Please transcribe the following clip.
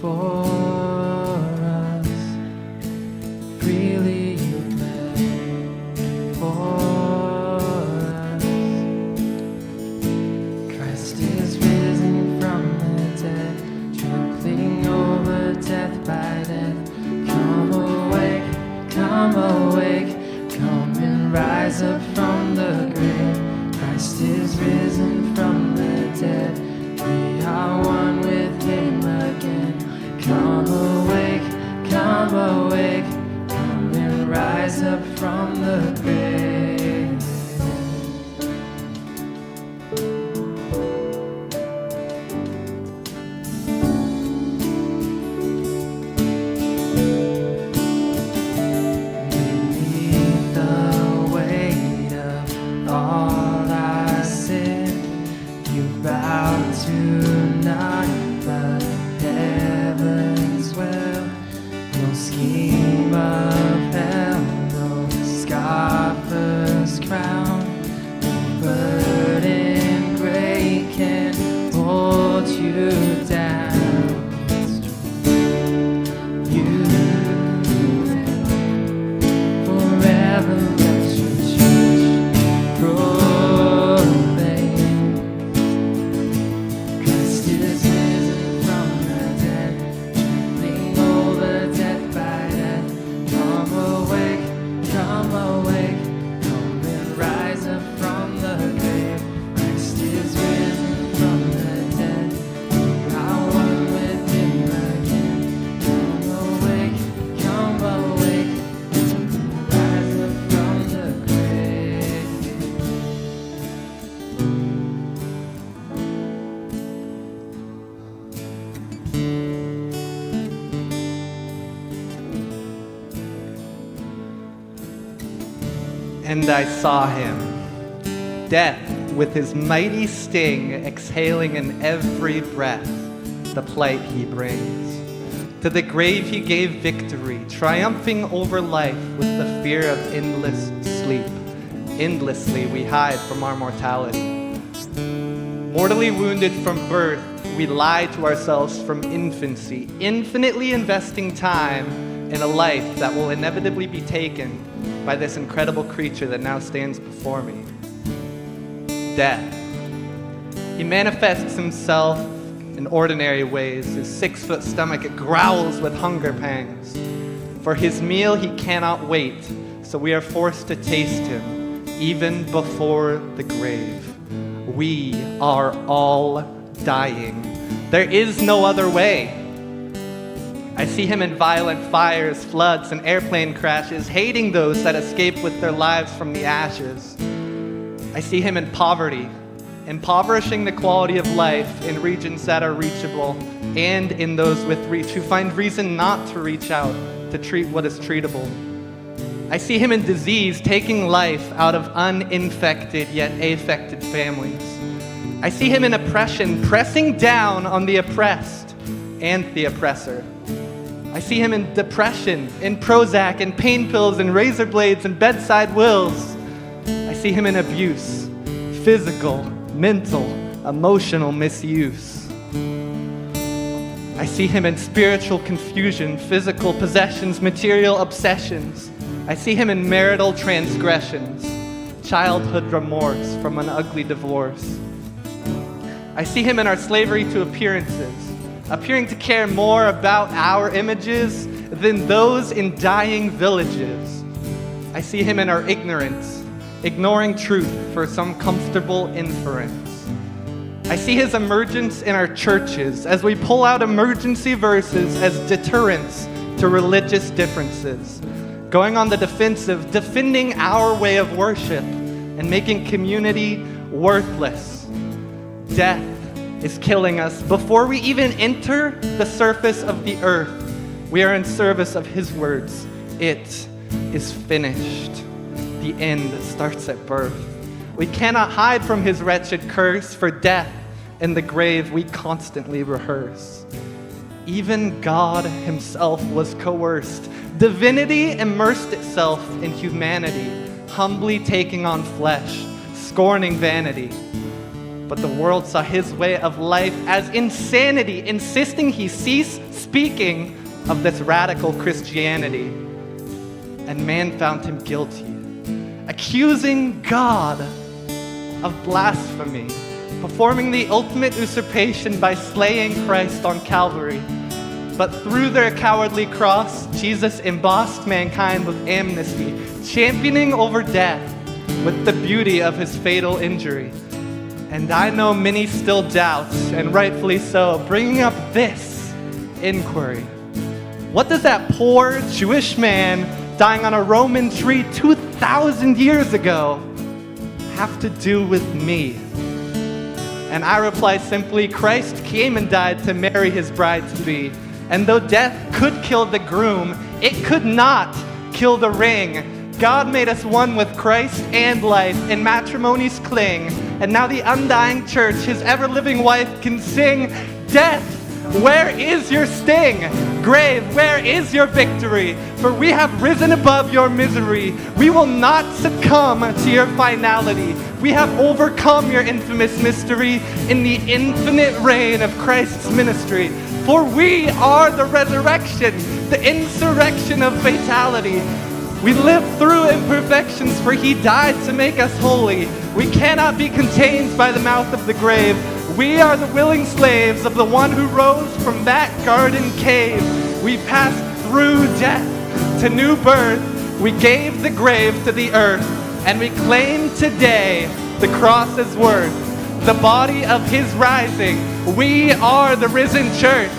for us. Freely you bled for us. Christ is risen from the dead, trampling over death by death. Come awake, come awake, come and rise up from the grave. Christ is risen from the dead. We are one with him again. Come awake, come awake, come and rise up from the grave. Beneath the weight of all our sin, you bow to none but heaven's will. No scheme of hell, no scoffer's crown, no burden great can hold you down. You forever let your church proclaim. Christ is risen from the dead, trampling over death by death. Come awake, come awake, come and rise up from the grave. Christ is risen from the dead. We are one with him again. Come awake, come awake, rise up from the grave. And I saw him, death with his mighty sting exhaling in every breath the plight he brings. To the grave he gave victory, triumphing over life with the fear of endless sleep. Endlessly we hide from our mortality. Mortally wounded from birth, we lie to ourselves from infancy, infinitely investing time in a life that will inevitably be taken by this incredible creature that now stands before me. Death. He manifests himself in ordinary ways. His 6-foot stomach, it growls with hunger pangs. For his meal he cannot wait, so we are forced to taste him, even before the grave. We are all dying. There is no other way. I see him in violent fires, floods, and airplane crashes, hating those that escape with their lives from the ashes. I see him in poverty, impoverishing the quality of life in regions that are reachable and in those with reach who find reason not to reach out to treat what is treatable. I see him in disease, taking life out of uninfected yet affected families. I see him in oppression, pressing down on the oppressed and the oppressor. I see him in depression, in Prozac, in pain pills, and razor blades, and bedside wills. I see him in abuse, physical, mental, emotional misuse. I see him in spiritual confusion, physical possessions, material obsessions. I see him in marital transgressions, childhood remorse from an ugly divorce. I see him in our slavery to appearances, appearing to care more about our images than those in dying villages. I see him in our ignorance, ignoring truth for some comfortable inference. I see his emergence in our churches as we pull out emergency verses as deterrents to religious differences, going on the defensive, defending our way of worship, and making community worthless. Death is killing us. Before we even enter the surface of the earth, we are in service of his words. It is finished. The end starts at birth. We cannot hide from his wretched curse, for death and the grave we constantly rehearse. Even God himself was coerced. Divinity immersed itself in humanity, humbly taking on flesh, scorning vanity. But the world saw his way of life as insanity, insisting he cease speaking of this radical Christianity. And man found him guilty, accusing God of blasphemy, performing the ultimate usurpation by slaying Christ on Calvary. But through their cowardly cross, Jesus embossed mankind with amnesty, championing over death with the beauty of his fatal injury. And I know many still doubt, and rightfully so, bringing up this inquiry. What does that poor Jewish man dying on a Roman tree 2,000 years ago have to do with me? And I reply simply, Christ came and died to marry his bride-to-be. And though death could kill the groom, it could not kill the ring. God made us one with Christ and life, in matrimony's cling. And now the undying church, his ever-living wife, can sing, Death, where is your sting? Grave, where is your victory? For we have risen above your misery. We will not succumb to your finality. We have overcome your infamous mystery in the infinite reign of Christ's ministry. For we are the resurrection, the insurrection of fatality. We live through imperfections, for he died to make us holy. We cannot be contained by the mouth of the grave. We are the willing slaves of the one who rose from that garden cave. We passed through death to new birth. We gave the grave to the earth, and we claim today the cross's worth. The body of his rising. We are the risen church.